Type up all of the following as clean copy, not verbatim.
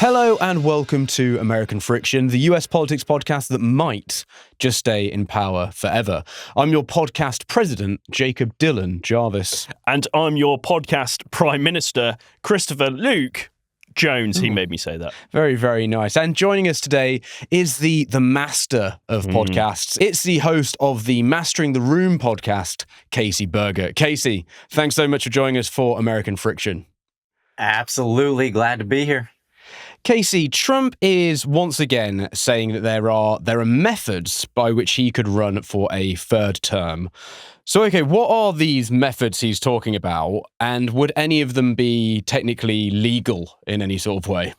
Hello and welcome to American Friction, the US politics podcast that might just stay in power forever. I'm your podcast president, Jacob Dylan Jarvis. And I'm your podcast prime minister, Christopher Luke Jones. He made me say that. Very, very nice. And joining us today is the master of podcasts. It's the host of the Mastering the Room podcast, Casey Burgat. Casey, thanks so much for joining us for American Friction. Absolutely glad to be here. Casey, Trump is once again saying that there are methods by which he could run for a third term. So, okay, what are these methods he's talking about, and would any of them be technically legal in any sort of way?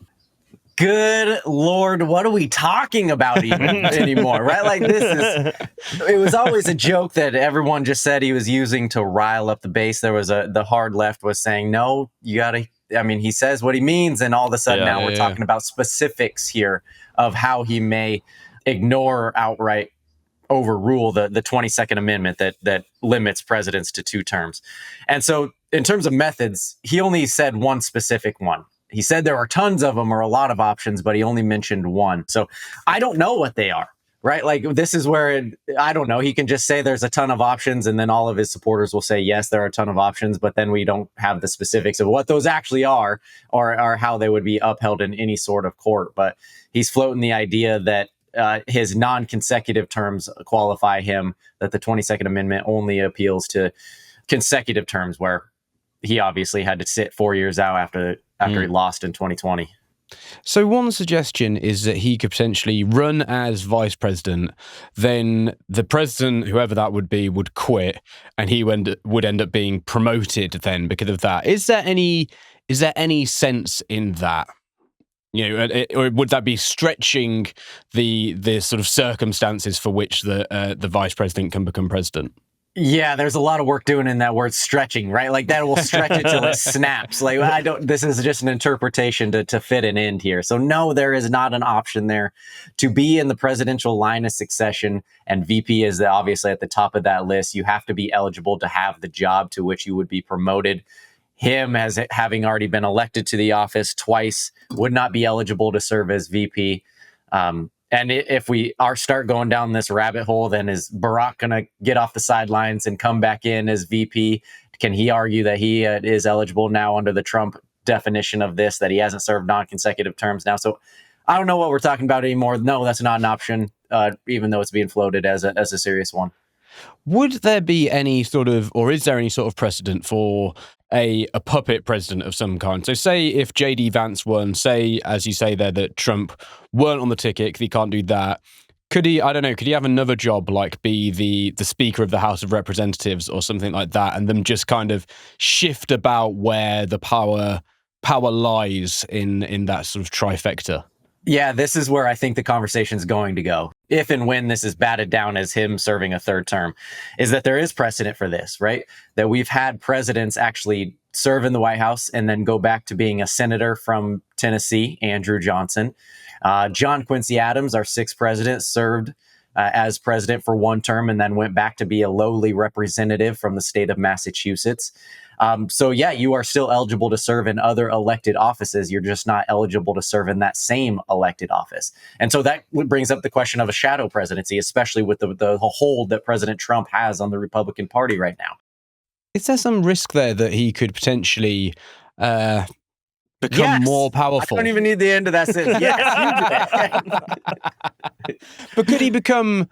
Good Lord, what are we talking about even anymore, right? Like it was always a joke that everyone just said he was using to rile up the base. The hard left was saying, no, you gotta, he says what he means, and all of a sudden we're talking about specifics here of how he may ignore or outright overrule the 22nd Amendment that limits presidents to 2 terms. And so in terms of methods, he only said one specific one. He said there are tons of them or a lot of options, but he only mentioned one. So I don't know what they are, right? Like this is where, I don't know. He can just say there's a ton of options, and then all of his supporters will say, yes, there are a ton of options, but then we don't have the specifics of what those actually are or how they would be upheld in any sort of court. But he's floating the idea that his non-consecutive terms qualify him, that the 22nd Amendment only appeals to consecutive terms, where he obviously had to sit 4 years out after he lost in 2020. So one suggestion is that he could potentially run as vice president, then the president, whoever that would be, would quit, and he would end up being promoted then because of that. Is there any sense in that? You know, or would that be stretching the sort of circumstances for which the vice president can become president? Yeah, there's a lot of work doing in that word stretching, right? Like that will stretch it till it snaps. Like this is just an interpretation to fit an end here. So no, there is not an option there to be in the presidential line of succession. And VP is obviously at the top of that list. You have to be eligible to have the job to which you would be promoted. Him, as having already been elected to the office twice, would not be eligible to serve as VP. And if we start going down this rabbit hole, then is Barack going to get off the sidelines and come back in as VP? Can he argue that he is eligible now under the Trump definition of this, that he hasn't served non-consecutive terms now? So I don't know what we're talking about anymore. No, that's not an option, even though it's being floated as a serious one. Would there be any sort of, or is there any sort of precedent for a puppet president of some kind? So say if J.D. Vance won, say, as you say there, that Trump weren't on the ticket because he can't do that, could he have another job, like be the Speaker of the House of Representatives or something like that, and then just kind of shift about where the power lies in that sort of trifecta? Yeah, this is where I think the conversation is going to go. If and when this is batted down as him serving a third term, is that there is precedent for this, right? That we've had presidents actually serve in the White House and then go back to being a senator from Tennessee, Andrew Johnson. John Quincy Adams, our 6th president, served as president for 1 term and then went back to be a lowly representative from the state of Massachusetts. So yeah, you are still eligible to serve in other elected offices. You're just not eligible to serve in that same elected office. And so that brings up the question of a shadow presidency, especially with the hold that President Trump has on the Republican Party right now. Is there some risk there that he could potentially become more powerful? I don't even need the end of that sentence. Yes, you do. But could he become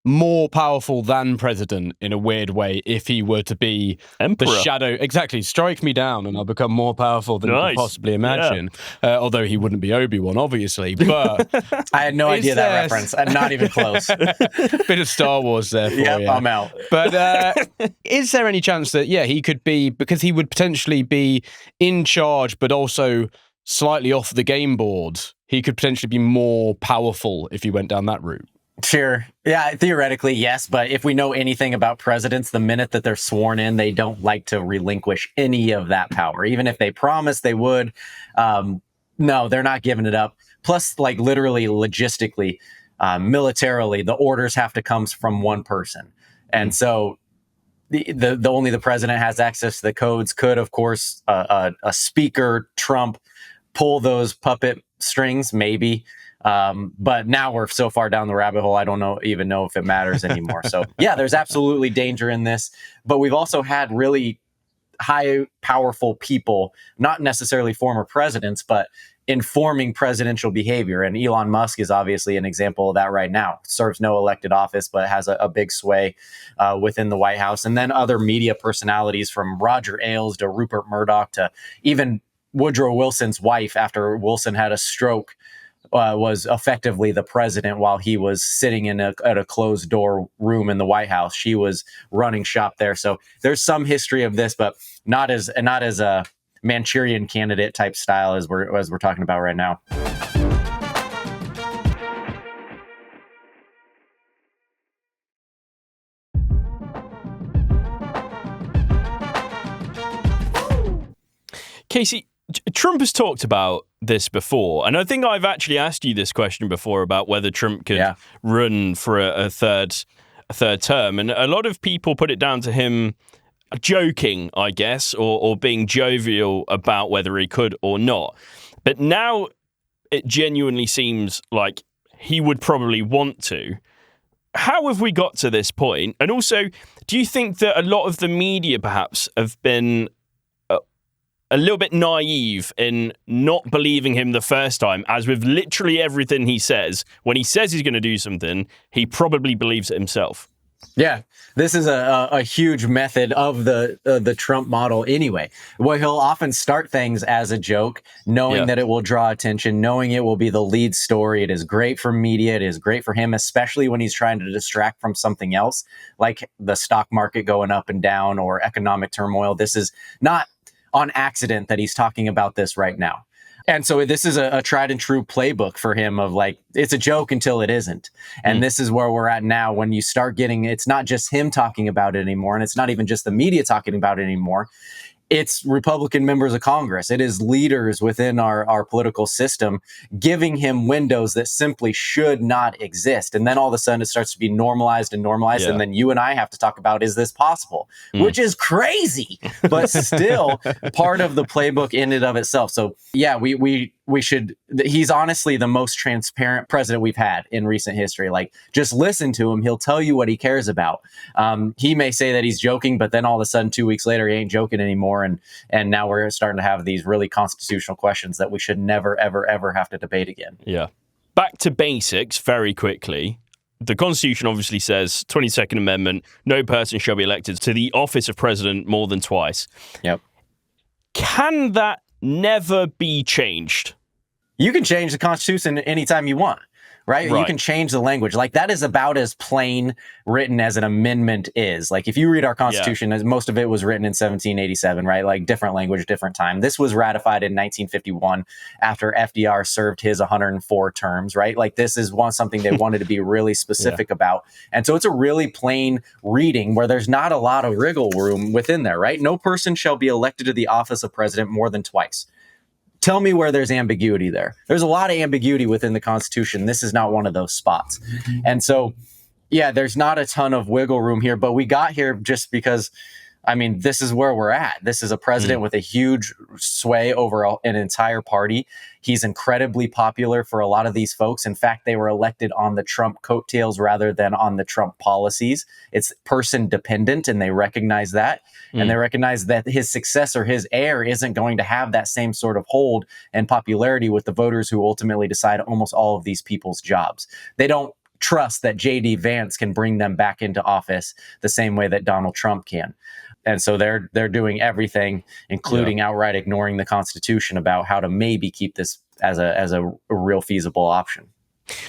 more powerful than president in a weird way if he were to be Emperor? The shadow? Exactly. Strike me down and I'll become more powerful than you could possibly imagine. Yeah. Although he wouldn't be Obi-Wan, obviously. But I had no idea that reference. I'm not even close. Bit of Star Wars there for you. I'm out. But is there any chance that, he could be, because he would potentially be in charge, but also slightly off the game board, he could potentially be more powerful if he went down that route? Sure. Yeah, theoretically, yes. But if we know anything about presidents, the minute that they're sworn in, they don't like to relinquish any of that power. Even if they promise they would, no, they're not giving it up. Plus, like literally, logistically, militarily, the orders have to come from one person. And so the only the president has access to the codes. Could, of course, a speaker, Trump, pull those puppet strings, maybe. But now we're so far down the rabbit hole, I don't even know if it matters anymore. So yeah, there's absolutely danger in this, but we've also had really high, powerful people, not necessarily former presidents, but informing presidential behavior. And Elon Musk is obviously an example of that right now. Serves no elected office, but has a big sway within the White House. And then other media personalities from Roger Ailes to Rupert Murdoch to even Woodrow Wilson's wife, after Wilson had a stroke, was effectively the president while he was sitting at a closed door room in the White House. She was running shop there. So there's some history of this, but not as a Manchurian candidate type style as we're talking about right now. Casey, Trump has talked about this before, and I think I've actually asked you this question before about whether Trump could run for a third term, and a lot of people put it down to him joking, I guess, or being jovial about whether he could or not. But now it genuinely seems like he would probably want to. How have we got to this point? And also, do you think that a lot of the media perhaps have been a little bit naive in not believing him the first time, as with literally everything he says, when he says he's going to do something, he probably believes it himself? Yeah, this is a huge method of the Trump model anyway, where he'll often start things as a joke, knowing that it will draw attention, knowing it will be the lead story. It is great for media. It is great for him, especially when he's trying to distract from something else, like the stock market going up and down or economic turmoil. This is not on accident that he's talking about this right now. And so this is a tried and true playbook for him of like, it's a joke until it isn't. And this is where we're at now when you start getting, it's not just him talking about it anymore. And it's not even just the media talking about it anymore. It's Republican members of Congress. It is leaders within our political system giving him windows that simply should not exist. And then all of a sudden it starts to be normalized. And then you and I have to talk about, is this possible? Which is crazy, but still part of the playbook in and of itself. So yeah, we should, he's honestly the most transparent president we've had in recent history. Like, just listen to him. He'll tell you what he cares about. He may say that he's joking, but then all of a sudden 2 weeks later, he ain't joking anymore. And now we're starting to have these really constitutional questions that we should never, ever, ever have to debate again. Yeah. Back to basics very quickly. The Constitution obviously says, 22nd Amendment, no person shall be elected to the office of president more than twice. Yep. Can that never be changed? You can change the Constitution anytime you want. Right? You can change the language. Like, that is about as plain written as an amendment is. Like, if you read our Constitution, most of it was written in 1787, right? Like, different language, different time. This was ratified in 1951 after FDR served his 104 terms, right? Like, this is something they wanted to be really specific about. And so it's a really plain reading where there's not a lot of wriggle room within there, right? No person shall be elected to the office of president more than twice. Tell me where there's ambiguity there. There's a lot of ambiguity within the Constitution. This is not one of those spots. And so, yeah, there's not a ton of wiggle room here, but we got here just because, I mean, this is where we're at. This is a president with a huge sway over an entire party. He's incredibly popular for a lot of these folks. In fact, they were elected on the Trump coattails rather than on the Trump policies. It's person dependent, and they recognize that. And they recognize that his successor, his heir, isn't going to have that same sort of hold and popularity with the voters who ultimately decide almost all of these people's jobs. They don't trust that J.D. Vance can bring them back into office the same way that Donald Trump can. And so they're doing everything, including outright ignoring the Constitution, about how to maybe keep this as a real feasible option.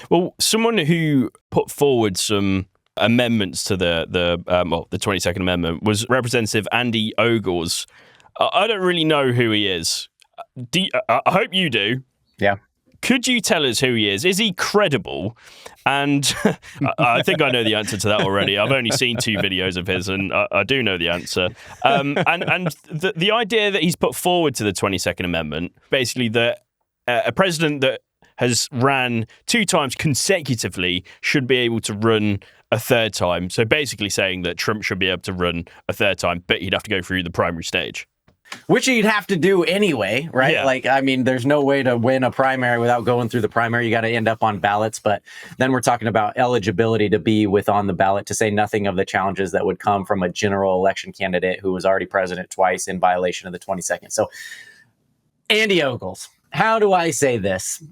Well, someone who put forward some amendments to the 22nd Amendment was Representative Andy Ogles. I don't really know who he is. I hope you do. Yeah. Could you tell us who he is? Is he credible? And I think I know the answer to that already. I've only seen 2 videos of his, and I do know the answer. And the idea that he's put forward to the 22nd Amendment, basically that a president that has ran 2 times consecutively should be able to run a third time. So basically saying that Trump should be able to run a third time, but he'd have to go through the primary stage. which you'd have to do anyway, right? Yeah. Like, I mean, there's no way to win a primary without going through the primary. You got to end up on ballots. But then we're talking about eligibility to be on the ballot, to say nothing of the challenges that would come from a general election candidate who was already president twice in violation of the 22nd. So, Andy Ogles, how do I say this?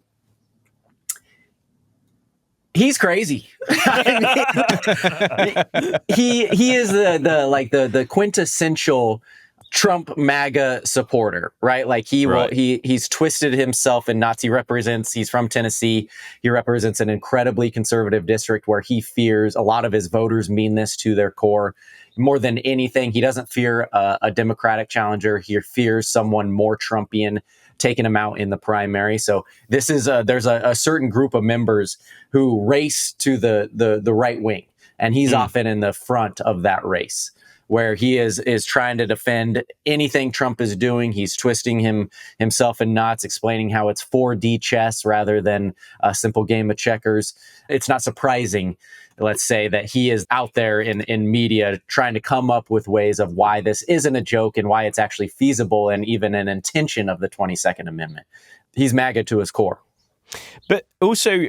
He's crazy. I mean, he is the quintessential Trump MAGA supporter, right? Like he's twisted himself in knots. He's from Tennessee. He represents an incredibly conservative district where he fears a lot of his voters mean this to their core. More than anything, he doesn't fear a Democratic challenger. He fears someone more Trumpian taking him out in the primary. So this is there's a certain group of members who race to the right wing, and he's often in the front of that race, where he is trying to defend anything Trump is doing. He's twisting himself in knots, explaining how it's 4D chess rather than a simple game of checkers. It's not surprising, let's say, that he is out there in media trying to come up with ways of why this isn't a joke and why it's actually feasible and even an intention of the 22nd Amendment. He's MAGA to his core. But also,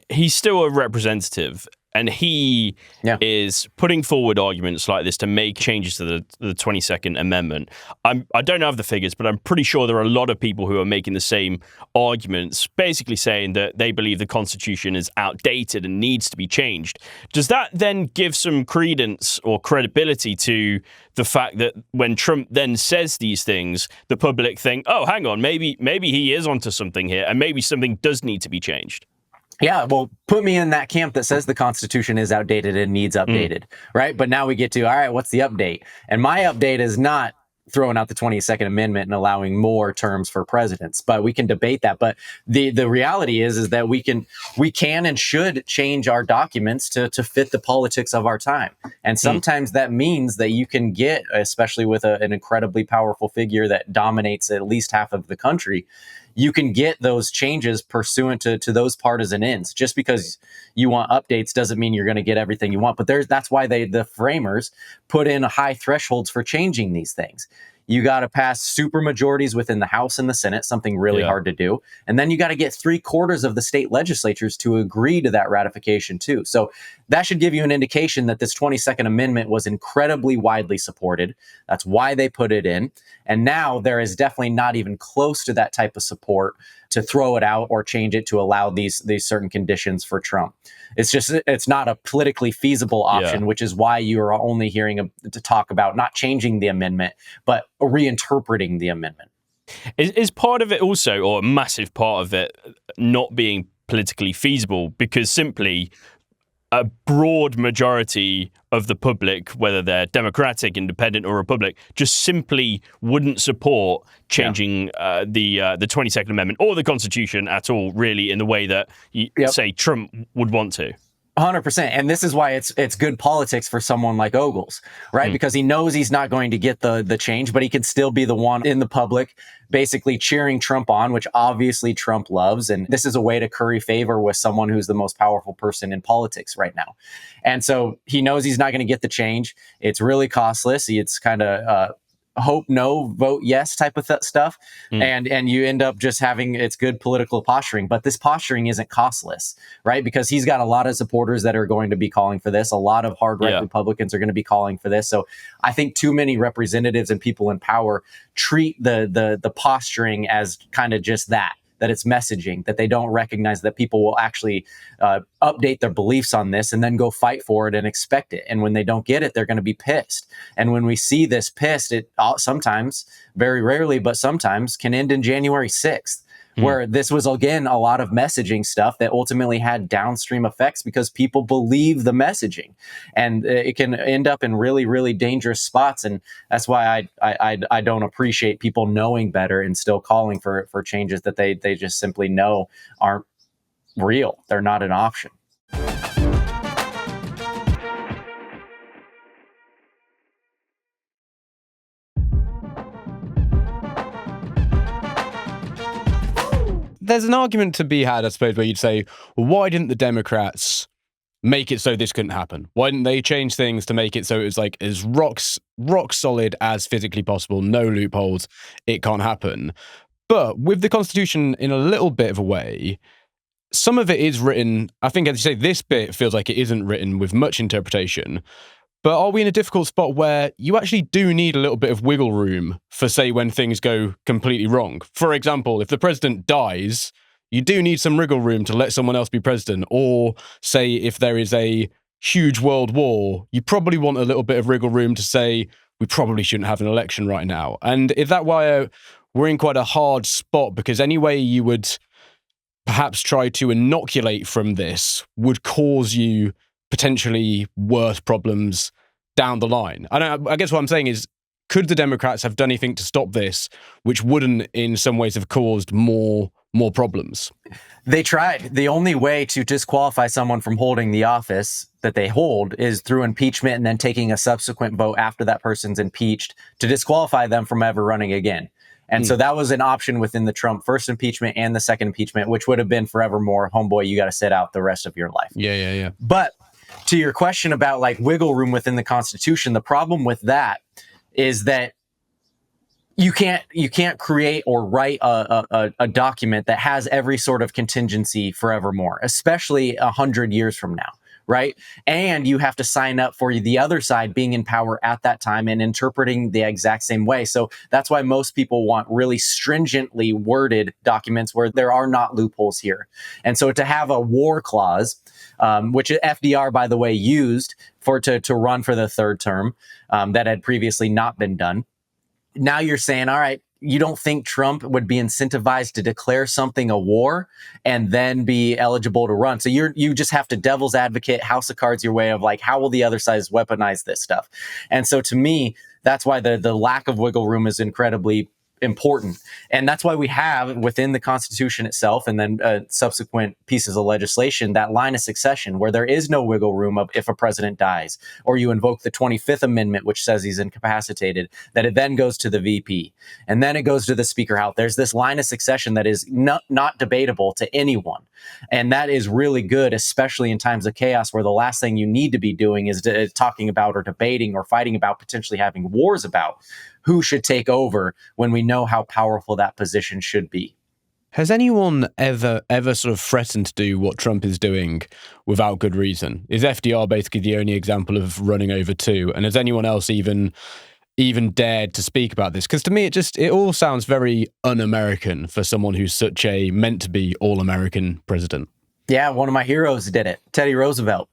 he's still a representative. And he is putting forward arguments like this to make changes to the 22nd Amendment. I don't have the figures, but I'm pretty sure there are a lot of people who are making the same arguments, basically saying that they believe the Constitution is outdated and needs to be changed. Does that then give some credence or credibility to the fact that when Trump then says these things, the public think, oh, hang on, maybe he is onto something here, and maybe something does need to be changed? Yeah, well, put me in that camp that says the Constitution is outdated and needs updated, right? But now we get to, all right, what's the update? And my update is not throwing out the 22nd Amendment and allowing more terms for presidents, but we can debate that. But the reality is that we can and should change our documents to fit the politics of our time. And sometimes that means that you can get, especially with an incredibly powerful figure that dominates at least half of the country, you can get those changes pursuant to those partisan ends. Just because you want updates doesn't mean you're going to get everything you want. But that's why the framers put in high thresholds for changing these things. You got to pass super majorities within the House and the Senate, something really hard to do. And then you got to get 3/4 of the state legislatures to agree to that ratification too. So that should give you an indication that this 22nd Amendment was incredibly widely supported. That's why they put it in. And now there is definitely not even close to that type of support to throw it out or change it to allow these certain conditions for Trump. It's not a politically feasible option, which is why you are only hearing to talk about not changing the amendment, but reinterpreting the amendment. Is part of it also, or a massive part of it, not being politically feasible because simply a broad majority of the public, whether they're Democratic, Independent, or Republican, just simply wouldn't support changing the 22nd Amendment or the Constitution at all, really, in the way that, say, Trump would want to? 100%. And this is why it's good politics for someone like Ogles, right? Because he knows he's not going to get the change, but he can still be the one in the public basically cheering Trump on, which obviously Trump loves. And this is a way to curry favor with someone who's the most powerful person in politics right now. And so he knows he's not going to get the change. It's really costless. It's kind of hope no, vote yes type of stuff. And you end up just having, it's good political posturing, but this posturing isn't costless, right? Because he's got a lot of supporters that are going to be calling for this. A lot of hard right Republicans are going to be calling for this. So I think too many representatives and people in power treat the posturing as kind of just that it's messaging, that they don't recognize that people will actually update their beliefs on this and then go fight for it and expect it. And when they don't get it, they're going to be pissed. And when we see this pissed, it sometimes, very rarely, but sometimes can end in January 6th. Where this was, again, a lot of messaging stuff that ultimately had downstream effects because people believe the messaging. And it can end up in really, really dangerous spots. And that's why I don't appreciate people knowing better and still calling for changes that they just simply know aren't real. They're not an option. There's an argument to be had, I suppose, where you'd say, well, why didn't the Democrats make it so this couldn't happen? Why didn't they change things to make it so it was like as rock solid as physically possible, no loopholes, it can't happen? But with the Constitution in a little bit of a way, some of it is written, I think, as you say, this bit feels like it isn't written with much interpretation. But are we in a difficult spot where you actually do need a little bit of wiggle room for, say, when things go completely wrong? For example, if the president dies, you do need some wiggle room to let someone else be president. Or, say, if there is a huge world war, you probably want a little bit of wiggle room to say, we probably shouldn't have an election right now. And is that why we're in quite a hard spot? Because any way you would perhaps try to inoculate from this would cause you potentially worse problems down the line. I guess what I'm saying is, could the Democrats have done anything to stop this, which wouldn't in some ways have caused more problems? They tried. The only way to disqualify someone from holding the office that they hold is through impeachment and then taking a subsequent vote after that person's impeached to disqualify them from ever running again. And so that was an option within the Trump first impeachment and the second impeachment, which would have been forevermore, homeboy, you got to sit out the rest of your life. Yeah. But to your question about like wiggle room within the Constitution, the problem with that is that you can't create or write a document that has every sort of contingency forevermore, especially 100 years from now. Right. And you have to sign up for the other side being in power at that time and interpreting the exact same way. So that's why most people want really stringently worded documents where there are not loopholes here. And so to have a war clause, which FDR, by the way, used to run for the third term, that had previously not been done. Now you're saying, all right, you don't think Trump would be incentivized to declare something a war and then be eligible to run. So you just have to devil's advocate, house of cards your way of like, how will the other side weaponize this stuff? And so to me, that's why the lack of wiggle room is incredibly important. And that's why we have within the Constitution itself and then subsequent pieces of legislation, that line of succession where there is no wiggle room of if a president dies, or you invoke the 25th Amendment, which says he's incapacitated, that it then goes to the VP and then it goes to the Speaker House. There's this line of succession that is not debatable to anyone. And that is really good, especially in times of chaos where the last thing you need to be doing is talking about or debating or fighting about potentially having wars about who should take over when we know how powerful that position should be. Has anyone ever sort of threatened to do what Trump is doing without good reason? Is FDR basically the only example of running over two? And has anyone else even dared to speak about this? Because to me, it all sounds very un-American for someone who's such a meant to be all-American president. Yeah, one of my heroes did it, Teddy Roosevelt.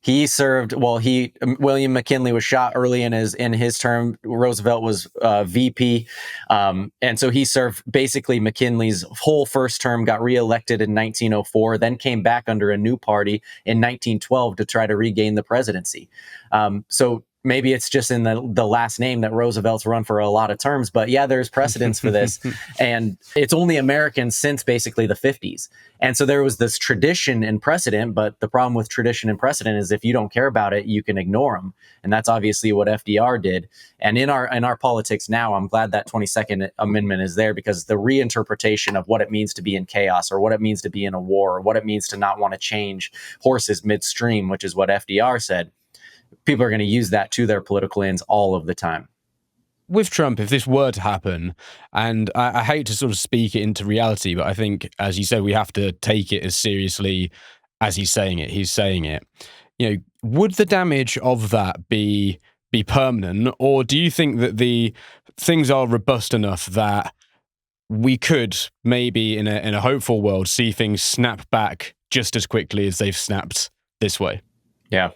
He served, William McKinley was shot early in his term. Roosevelt was VP. And so he served basically McKinley's whole first term, got reelected in 1904, then came back under a new party in 1912 to try to regain the presidency. So maybe it's just in the last name that Roosevelt's run for a lot of terms, but yeah, there's precedence for this. And it's only American since basically the 50s. And so there was this tradition and precedent, but the problem with tradition and precedent is if you don't care about it, you can ignore them. And that's obviously what FDR did. And in our politics now, I'm glad that 22nd Amendment is there, because the reinterpretation of what it means to be in chaos or what it means to be in a war or what it means to not want to change horses midstream, which is what FDR said, people are going to use that to their political ends all of the time. With Trump, if this were to happen, and I hate to sort of speak it into reality, but I think, as you said, we have to take it as seriously as he's saying it. You know, would the damage of that be permanent, or do you think that the things are robust enough that we could maybe, in a hopeful world, see things snap back just as quickly as they've snapped this way? Yeah.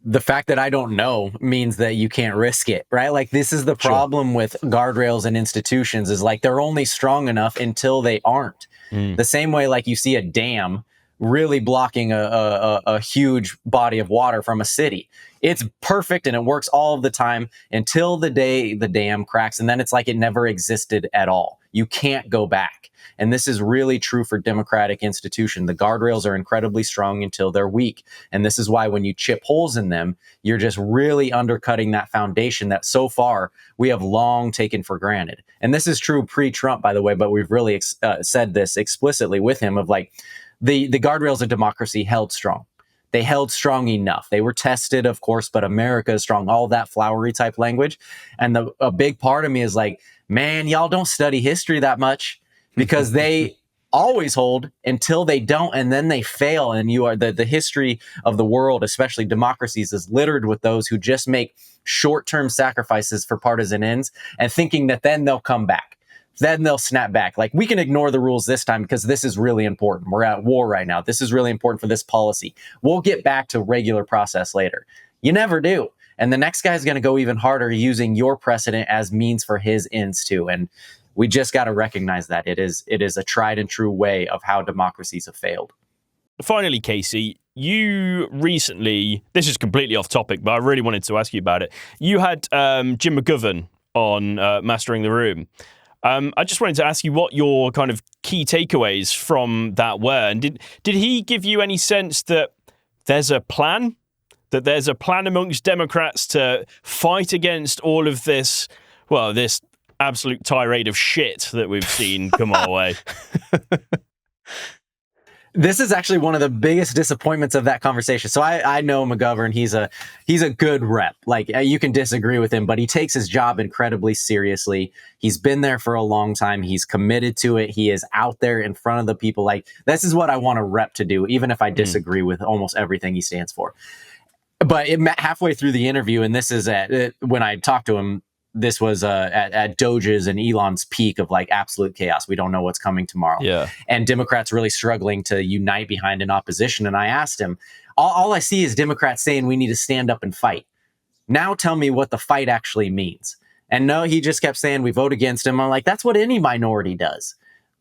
The fact that I don't know means that you can't risk it, right? Like, this is the problem with guardrails and institutions, is like they're only strong enough until they aren't. The same way, like, you see a dam really blocking a huge body of water from a city. It's perfect and it works all of the time until the day the dam cracks, and then it's like it never existed at all. You can't go back. And this is really true for democratic institutions. The guardrails are incredibly strong until they're weak. And this is why when you chip holes in them, you're just really undercutting that foundation that so far we have long taken for granted. And this is true pre-Trump, by the way, but we've really said this explicitly with him of like, the guardrails of democracy held strong. they held strong enough. They were tested, of course, but America is strong, all that flowery type language. And a big part of me is like, man, y'all don't study history that much, because they always hold until they don't, and then they fail. And you are the history of the world, especially democracies, is littered with those who just make short-term sacrifices for partisan ends and thinking that then they'll come back. Then they'll snap back. Like, we can ignore the rules this time because this is really important. We're at war right now. This is really important for this policy. We'll get back to regular process later. You never do. And the next guy's going to go even harder using your precedent as means for his ends too. And we just got to recognize that it is a tried and true way of how democracies have failed. Finally, Casey, you recently, this is completely off topic, but I really wanted to ask you about it. You had Jim McGovern on Mastering the Room. I just wanted to ask you what your kind of key takeaways from that were. And did he give you any sense that there's a plan? That there's a plan amongst Democrats to fight against all of this, well, this absolute tirade of shit that we've seen come our way? This is actually one of the biggest disappointments of that conversation. So I know McGovern. He's a good rep. Like, you can disagree with him, but he takes his job incredibly seriously. He's been there for a long time. He's committed to it. He is out there in front of the people. Like, this is what I want a rep to do, even if I disagree with almost everything he stands for. But halfway through the interview, and this is when I talked to him, this was at Doge's and Elon's peak of like absolute chaos. We don't know what's coming tomorrow. Yeah. And Democrats really struggling to unite behind an opposition. And I asked him, all I see is Democrats saying we need to stand up and fight. Now tell me what the fight actually means. And no, he just kept saying we vote against him. I'm like, that's what any minority does.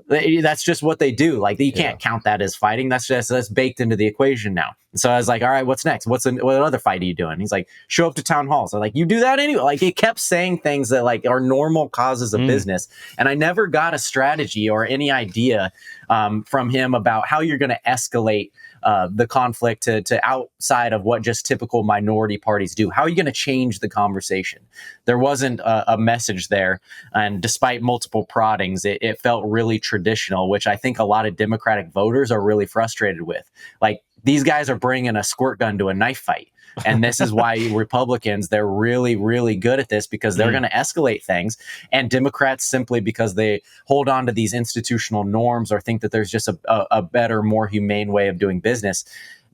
That's just what they do. Like, you can't count that as fighting. That's baked into the equation now. And so I was like, all right, what's next? What other fight are you doing? He's like, show up to town halls. I'm like, you do that anyway. Like, he kept saying things that like are normal causes of business. And I never got a strategy or any idea from him about how you're going to escalate the conflict to outside of what just typical minority parties do. How are you going to change the conversation? There wasn't a message there. And despite multiple proddings, it felt really traditional, which I think a lot of Democratic voters are really frustrated with. Like, these guys are bringing a squirt gun to a knife fight. And this is why Republicans, they're really, really good at this, because they're going to escalate things. And Democrats, simply because they hold on to these institutional norms or think that there's just a better, more humane way of doing business,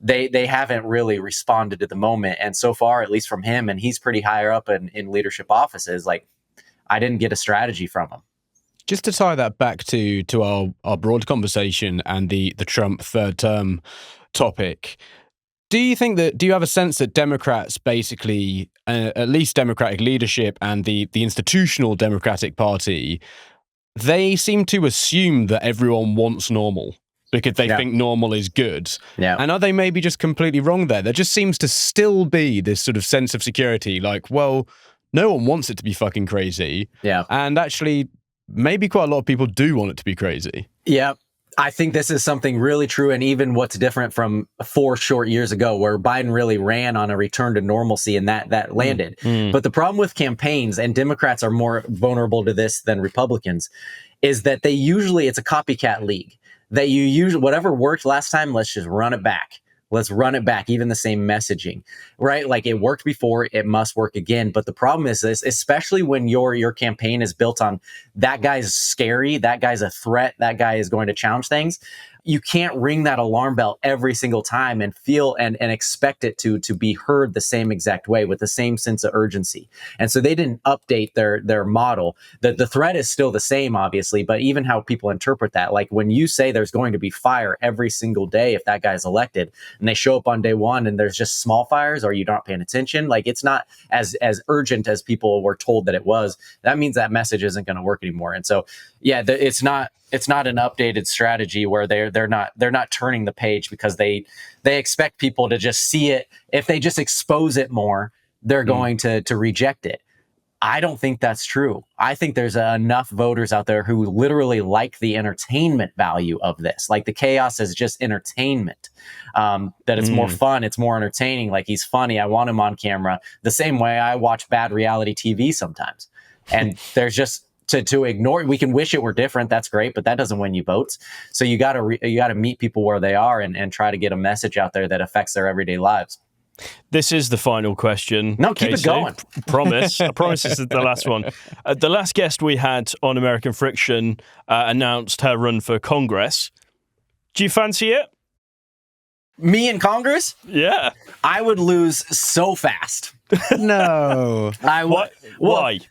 they haven't really responded to the moment. And so far, at least from him, and he's pretty higher up in leadership offices, like, I didn't get a strategy from him. Just to tie that back to our broad conversation and the Trump third term topic, do you have a sense that Democrats basically, at least Democratic leadership and the institutional Democratic Party, they seem to assume that everyone wants normal because they think normal is good? Yeah. And are they maybe just completely wrong there? There just seems to still be this sort of sense of security, like, well, no one wants it to be fucking crazy. Yeah. And actually, maybe quite a lot of people do want it to be crazy. Yeah. I think this is something really true, and even what's different from 4 short years ago, where Biden really ran on a return to normalcy, and that landed. But the problem with campaigns, and Democrats are more vulnerable to this than Republicans, is that it's a copycat league. That you usually, whatever worked last time, let's just run it back. Let's run it back, even the same messaging, right? Like, it worked before, it must work again. But the problem is this, especially when your campaign is built on that guy's scary, that guy's a threat, that guy is going to challenge things. You can't ring that alarm bell every single time and feel and expect it to be heard the same exact way with the same sense of urgency. And so they didn't update their model. The threat is still the same, obviously, but even how people interpret that, like when you say there's going to be fire every single day if that guy's elected, and they show up on day one and there's just small fires, or you're not paying attention, like it's not as urgent as people were told that it was. That means that message isn't going to work anymore. And so, yeah, it's not an updated strategy where they're not turning the page because they expect people to just see it. If they just expose it more, they're going to reject it. I don't think that's true. I think there's enough voters out there who literally like the entertainment value of this, like the chaos is just entertainment, that it's more fun, it's more entertaining. Like, he's funny, I want him on camera, the same way I watch bad reality TV sometimes. And there's just to ignore. We can wish it were different. That's great, but that doesn't win you votes. So you got to meet people where they are and try to get a message out there that affects their everyday lives. This is the final question. No, keep it going. Promise. I promise this is the last one. The last guest we had on American Friction announced her run for Congress. Do you fancy it? Me in Congress? Yeah. I would lose so fast. No. I would. Why?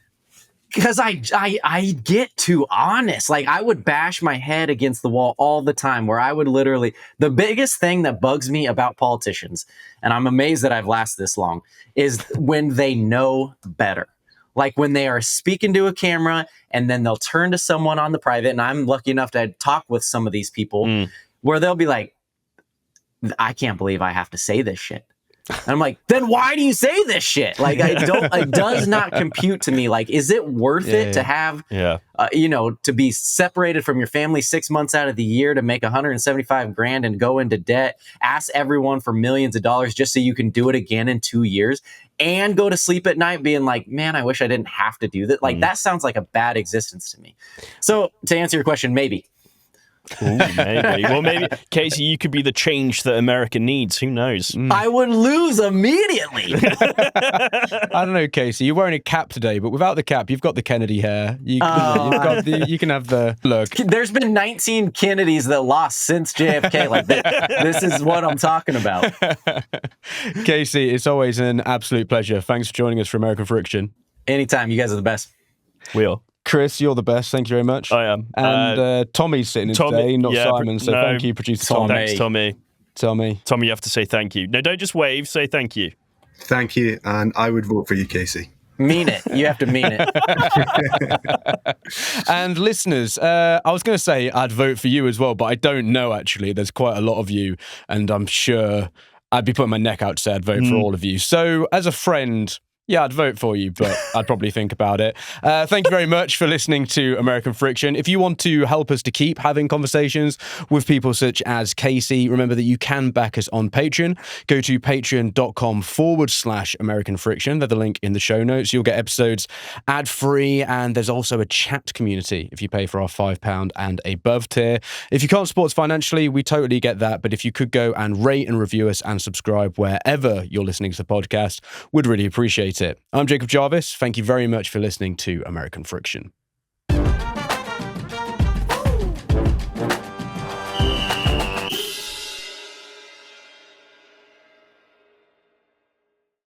Because I get too honest. Like, I would bash my head against the wall all the time, where I would literally, the biggest thing that bugs me about politicians, and I'm amazed that I've lasted this long, is when they know better. Like when they are speaking to a camera and then they'll turn to someone on the private, and I'm lucky enough to talk with some of these people where they'll be like, I can't believe I have to say this shit. And I'm like, then why do you say this shit? Like, it does not compute to me. Like, is it worth it to have, to be separated from your family 6 months out of the year to make $175,000 and go into debt, ask everyone for millions of dollars just so you can do it again in 2 years and go to sleep at night being like, man, I wish I didn't have to do that. Like, that sounds like a bad existence to me. So to answer your question, maybe. Ooh, maybe. Well, maybe, Casey, you could be the change that America needs. Who knows? I would lose immediately. I don't know, Casey. You're wearing a cap today, but without the cap, you've got the Kennedy hair. You can have the look. There's been 19 Kennedys that lost since JFK. Like, this is what I'm talking about. Casey, it's always an absolute pleasure. Thanks for joining us for American Friction. Anytime. You guys are the best. We are. Chris, you're the best. Thank you very much. I am. And Tommy's sitting in today, not Simon. So thank you, producer Tom. Thanks, Tommy. Tommy, you have to say thank you. No, don't just wave. Say thank you. Thank you. And I would vote for you, Casey. Mean it. You have to mean it. And listeners, I was going to say I'd vote for you as well, but I don't know, actually. There's quite a lot of you, and I'm sure I'd be putting my neck out to say I'd vote for all of you. So as a friend, yeah, I'd vote for you, but I'd probably think about it. Thank you very much for listening to American Friction. If you want to help us to keep having conversations with people such as Casey, remember that you can back us on Patreon. Go to patreon.com/American Friction. There's a link in the show notes. You'll get episodes ad-free, and there's also a chat community if you pay for our £5 and above tier. If you can't support us financially, we totally get that, but if you could go and rate and review us and subscribe wherever you're listening to the podcast, we'd really appreciate it. I'm Jacob Jarvis. Thank you very much for listening to American Friction.